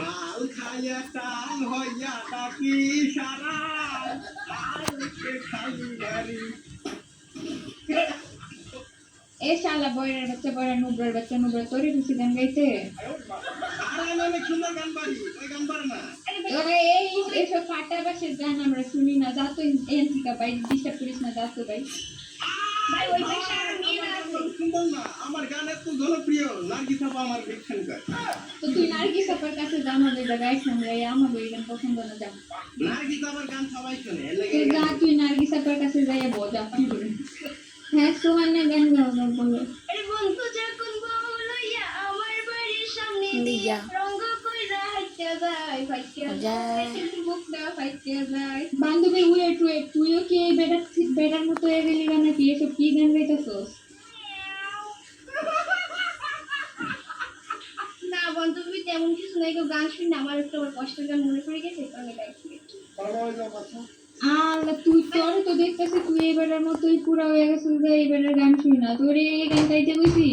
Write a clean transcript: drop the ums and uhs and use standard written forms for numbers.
মাল খাইয়া টান হইয়া ডাকি সারা আর খালি গাড়ি। এ শালা বয়রের বাচ্চা বয়রা নুবরার বাচ্চা নুবরা তোরে খুশি গান গাইতে আর আমি অনেক সুন্দর গান পারি, ওই গান পারে না। এই এইসব ফাটা বাসের গান আমরা শুনি না, যা তো এনসিকা ভাই ডিস্টার্ব করিস না, যা তো ভাই। ভাই ওই পাশে আর মেয়ে আছে সুন্দর না, আমার গান এত জনপ্রিয়, নার্গিস আপা আমার বিগ ফ্যান। তো তুই নার্গিস আপার কাছে যা, আমাদের জায়গায় সামলাই আমার ওই গান পছন্দ না, যা নার্গিস আপার গান সবাই শোনে, এর তুই লাগে যা, তুই নার্গিস আপার কাছে যাইয়া বজা কি করে। হ্যাঁ সোহানের গান গাও না বলো। আরে বন্ধু যখন বউ লইয়া আমার বাড়ির সামনে দিয়া রঙ কইরা হাইটা যায় ফাইটা যায় মুখটা ফাইটা যায়। বান্ধবী ওয়েট ওয়েট, তুইও কি এই বেটার মতো হয়ে গেলি গান নাকি? এসব কি গান গাইতেছস? না বান্ধবী তেমন কিছু নাই, কেউ গান শুনি না, আমার একটু আমার কষ্টের গান মনে পড়ে গেছে কারণে গাইছি। আল্লাহ, তুই তোর তো দেখতেছি তুই এই বেটার মতোই পুরা হয়ে গেছিস, এই বেটার গান শুনি না, তোর এই গান গাইতে কইছি।